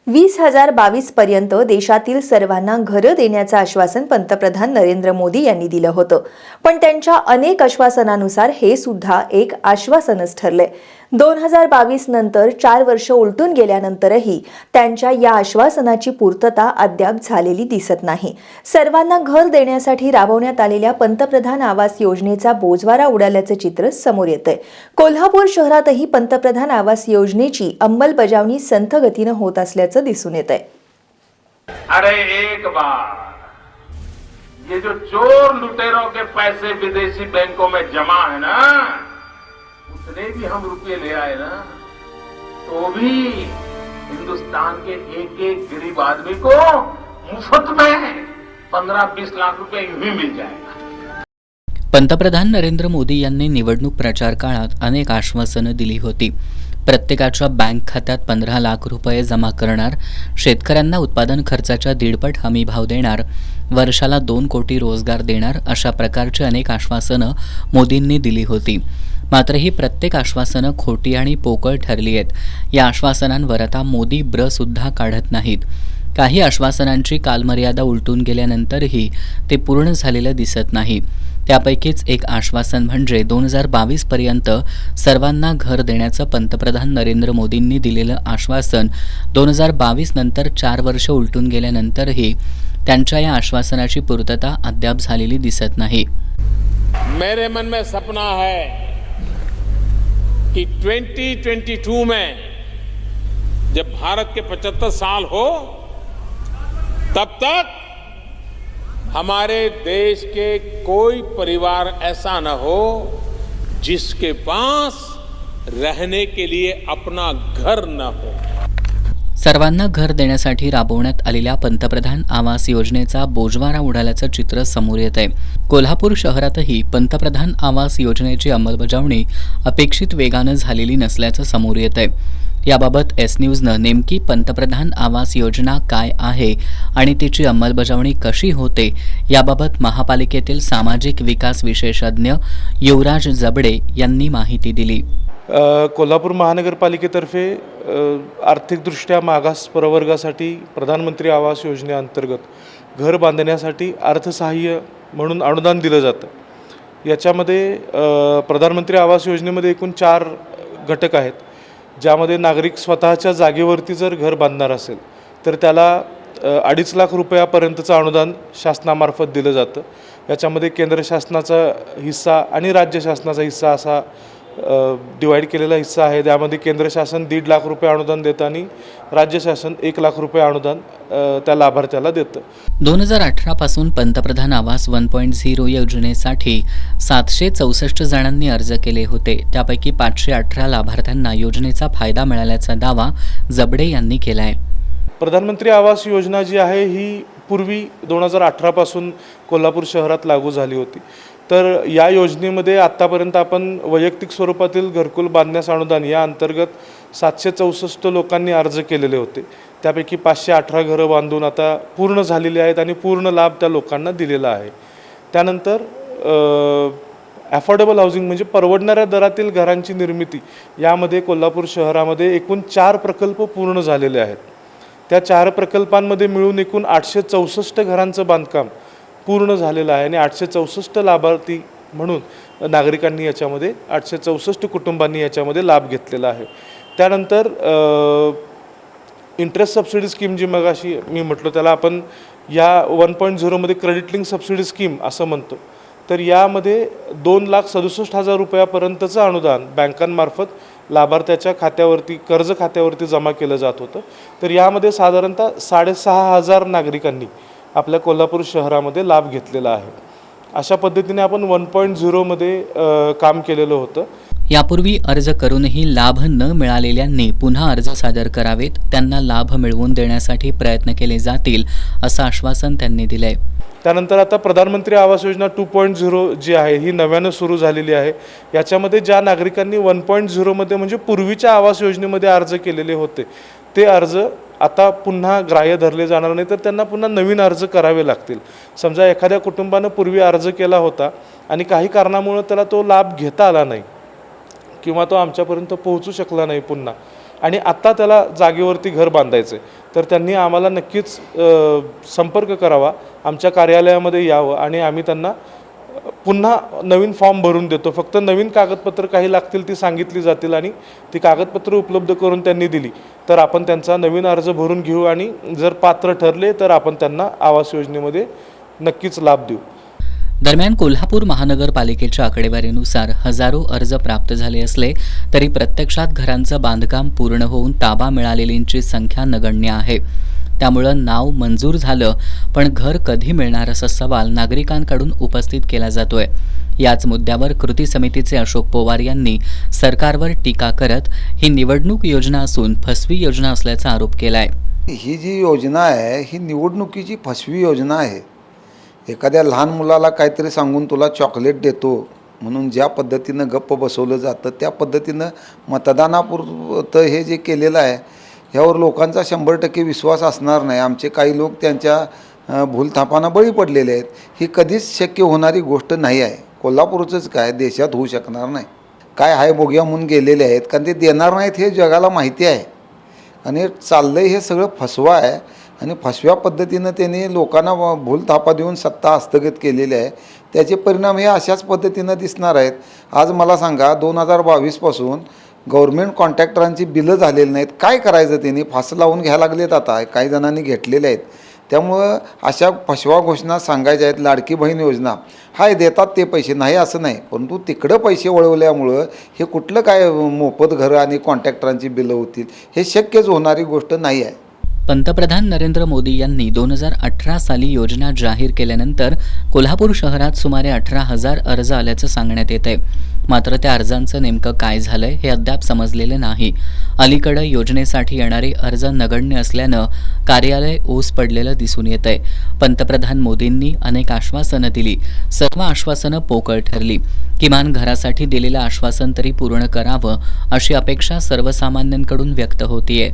2022 पर्यंत देशातील सर्वांना घरं देण्याचं आश्वासन पंतप्रधान नरेंद्र मोदी यांनी दिलं होतं. पण त्यांच्या अनेक आश्वासनानुसार हे सुद्धा एक आश्वासनच ठरलंय. 2022 नंतर 4 वर्ष उलटून गेल्यानंतरही त्यांच्या या आश्वासनाची पूर्तता अद्याप झालेली दिसत नाही. सर्वांना घर देण्यासाठी राबवण्यात आलेल्या पंतप्रधान आवास योजनेचा बोजवारा उडाल्याचं चित्र समोर येतंय. कोल्हापूर शहरातही पंतप्रधान आवास योजनेची अंमलबजावणी संथ गतीनं होत असल्याचं दिसून येतंय. अरे एक बार ये जो चोर लुटेरों के पैसे विदेशी बैंकों में जमा है ना, उतने भी हम रुपये ले आए ना, तो भी हिंदुस्तान के एक एक गरीब आदमी को मुफ्त में 15-20 लाख रुपए यूं ही मिल जाएगा. पंतप्रधान नरेंद्र मोदी यांनी निवडणूक प्रचार काळात अनेक आश्वासनं दिली होती. प्रत्येकाच्या बँक खात्यात 15 लाख रुपये जमा करणार, शेतकऱ्यांना उत्पादन खर्चाच्या 1.5 हमी भाव देणार, वर्षाला 2 कोटी रोजगार देणार, अशा प्रकारची अनेक आश्वासनं मोदींनी दिली होती. मात्र ही प्रत्येक आश्वासनं खोटी आणि पोकळ ठरली आहेत. या आश्वासनांवर आता मोदी ब्रसुद्धा काढत नाहीत. काही आश्वासनांची कालमर्यादा उलटून गेल्यानंतरही ते पूर्ण झालेलं दिसत नाही. त्यापैकीच एक आश्वासन म्हणजे 2022 पर्यंत सर्वांना घर देण्याचं पंतप्रधान नरेंद्र मोदींनी दिलेलं आश्वासन 2022 नंतर 4 वर्ष उलटून गेल्यानंतरही त्यांच्या या आश्वासनाची पूर्तता अद्याप झालेली दिसत नाही. मेरे मन में सपना है कि 2022 में जब भारत के 75 साल हो, तब तक हमारे देश के कोई परिवार ऐसा न हो जिसके पास रहने के लिए अपना घर न हो. सर्वांना घर देण्यासाठी राबवण्यात आलेल्या पंतप्रधान आवास योजनेचा बोजवारा उडाल्याचं चित्र समोर येत आहे. कोल्हापूर शहरातही पंतप्रधान आवास योजनेची अंमलबजावणी अपेक्षित वेगानं झालेली नसल्याचं समोर येत आहे. याबाबत एस न्यूजनं नेमकी पंतप्रधान आवास योजना काय आहे आणि तिची अंमलबजावणी कशी होते याबाबत महापालिकेतील सामाजिक विकास विशेषज्ञ युवराज जबडे यांनी माहिती दिली. कोल्हापूर महानगरपालिकेतर्फे आर्थिकदृष्ट्या मागास प्रवर्गासाठी प्रधानमंत्री आवास योजनेअंतर्गत घर बांधण्यासाठी अर्थसहाय्य म्हणून अनुदान दिलं जातं. याच्यामध्ये प्रधानमंत्री आवास योजनेमध्ये एकूण 4 घटक आहेत, ज्यामध्ये नागरिक स्वतःच्या जागेवरती जर घर बांधणार असेल तर त्याला 2.5 लाख रुपयापर्यंतचं अनुदान शासनामार्फत दिलं जातं. याच्यामध्ये केंद्र शासनाचा हिस्सा आणि राज्य शासनाचा हिस्सा असा डिवाईड केलेला हिस्सा आहे. त्यामध्ये केंद्र शासन 1.5 लाख रुपये अनुदान देतं आणि राज्य शासन 1 लाख रुपये अनुदान त्या लाभार्थ्याला देतं. 2018 पासून पंतप्रधान आवास 1.0 योजनेसाठी 764 जणांनी अर्ज केले होते. त्यापैकी 518 लाभार्थ्यांना योजनेचा फायदा मिळाल्याचा दावा जबडे यांनी केला आहे. प्रधानमंत्री आवास योजना जी आहे ही पूर्वी 2018 पासून कोल्हापूर शहरात लागू झाली होती. तर या योजनेमध्ये आत्तापर्यंत आपण वैयक्तिक स्वरूपातील घरकुल बांधण्यास अनुदान या अंतर्गत 764 लोकांनी अर्ज केलेले होते. त्यापैकी 518 घरं बांधून आता पूर्ण झालेली आहेत आणि पूर्ण लाभ त्या लोकांना दिलेला आहे. त्यानंतर अफोर्डेबल हाऊसिंग म्हणजे परवडणाऱ्या दरातील घरांची निर्मिती यामध्ये कोल्हापूर शहरामध्ये एकूण 4 प्रकल्प पूर्ण झालेले आहेत. त्या 4 प्रकल्पांमध्ये मिळून एकूण 864 घरांचं बांधकाम पूर्ण झालेलं आहे आणि 864 लाभार्थी म्हणून नागरिकांनी याच्यामध्ये 864 कुटुंबांनी याच्यामध्ये लाभ घेतलेला आहे. त्यानंतर इंटरेस्ट सबसिडी स्कीम जी मगाशी मी म्हटलो त्याला आपण या 1.0 मध्ये क्रेडिट लिंक सबसिडी स्कीम असं म्हणतो. तर यामध्ये 2,67,000 रुपयापर्यंतचं अनुदान बँकांमार्फत लाभार्थ्याच्या खात्यावरती कर्ज खात्यावरती जमा केलं जात होतं. तर यामध्ये साधारणतः 6,500 नागरिकांनी आपल्या कोल्हापूर शहरामध्ये लाभ घेतलेला आहे. अशा पद्धतीने आपण 1.0 मध्ये काम केलेलं होतं. यापूर्वी अर्ज करूनही लाभ न मिळालेल्यांनी पुन्हा अर्ज सादर करावेत. त्यांना लाभ मिळवून देण्यासाठी प्रयत्न केले जातील असं आश्वासन त्यांनी दिलंय. त्यानंतर आता प्रधानमंत्री आवास योजना 2.0 जी आहे ही नव्यानं सुरू झालेली आहे. याच्यामध्ये ज्या नागरिकांनी 1.0 मध्ये म्हणजे पूर्वीच्या आवास योजनेमध्ये अर्ज केलेले होते ते अर्ज आता पुन्हा ग्राह्य धरले जाणार नाही, तर त्यांना पुन्हा नवीन अर्ज करावे लागतील. समजा एखाद्या कुटुंबानं पूर्वी अर्ज केला होता आणि काही कारणामुळे त्याला तो लाभ घेता आला नाही किंवा तो आमच्यापर्यंत पोहोचू शकला नाही पुन्हा, आणि आत्ता त्याला जागेवरती घर बांधायचं आहे, तर त्यांनी आम्हाला नक्कीच संपर्क करावा, आमच्या कार्यालयामध्ये यावं आणि आम्ही त्यांना पुन्हा नवीन फॉर्म भरून देतो. फक्त नवीन कागदपत्र काही लागतील ती सांगितली जातील आणि ती कागदपत्र उपलब्ध करून त्यांनी दिली तर आपण त्यांचा नवीन अर्ज भरून घेऊ आणि जर पात्र ठरले तर आपण त्यांना आवास योजनेमध्ये नक्कीच लाभ देऊ. दरम्यान कोल्हापूर महानगरपालिकेच्या आकडेवारीनुसार हजारो अर्ज प्राप्त झाले असले तरी प्रत्यक्षात घरांचं बांधकाम पूर्ण होऊन ताबा मिळालेल्यांची संख्या नगण्य आहे. त्यामुळं नाव मंजूर झालं पण घर कधी मिळणार असा सवाल नागरिकांकडून उपस्थित केला जातोय. याच मुद्द्यावर कृती समितीचे अशोक पवार यांनी सरकारवर टीका करत ही निवडणूक योजना असून फसवी योजना असल्याचा आरोप केलाय. ही जी योजना आहे ही निवडणुकीची फसवी योजना आहे. एखाद्या लहान मुलाला काहीतरी सांगून तुला चॉकलेट देतो म्हणून ज्या पद्धतीनं गप्प बसवलं जातं त्या पद्धतीनं मतदानापुरतं हे जे केलेलं आहे ह्यावर लोकांचा 100% विश्वास असणार नाही. आमचे काही लोक त्यांच्या भूलथापांना बळी पडलेले आहेत. ही कधीच शक्य होणारी गोष्ट नाही आहे. कोल्हापूरचंच काय देशात होऊ शकणार नाही. काय हाय बोग्या म्हणून गेलेले आहेत कारण ते देणार नाहीत हे जगाला माहिती आहे. आणि चाललं हे सगळं फसवा आहे आणि फसव्या पद्धतीनं त्यांनी लोकांना भूलथापा देऊन सत्ता हस्तगत केलेली आहे. त्याचे परिणाम हे अशाच पद्धतीनं दिसणार आहेत. आज मला सांगा 2022पासून गव्हर्मेंट कॉन्ट्रॅक्टरांची बिलं झालेली नाहीत. काय करायचं त्यांनी फास लावून घ्यायला लागलेत. आता काही जणांनी घेतलेले आहेत. त्यामुळं अशा फसवा घोषणा सांगायच्या आहेत. लाडकी बहीण योजना हाय देतात ते पैसे नाही असं नाही, परंतु तिकडं पैसे वळवल्यामुळं हे कुठलं काय मोफत घरं आणि कॉन्ट्रॅक्टरांची बिलं होतील हे शक्यच होणारी गोष्ट नाही आहे. पंतप्रधान नरेंद्र मोदी यांनी 2018 साली योजना जाहीर केल्यानंतर कोल्हापूर शहरात सुमारे 18,000 अर्ज आल्याचं सांगण्यात येत आहे. मात्र त्या अर्जांचं नेमकं काय झालंय हे अद्याप समजलेलं नाही. अलीकडे योजनेसाठी येणारे अर्ज नगण्य असल्यानं कार्यालय ओस पडलेलं दिसून येत आहे. पंतप्रधान मोदींनी अनेक आश्वासनं दिली, सर्व आश्वासनं पोकळ ठरली. किमान घरासाठी दिलेलं आश्वासन तरी पूर्ण करावं अशी अपेक्षा सर्वसामान्यांकडून व्यक्त होतीये.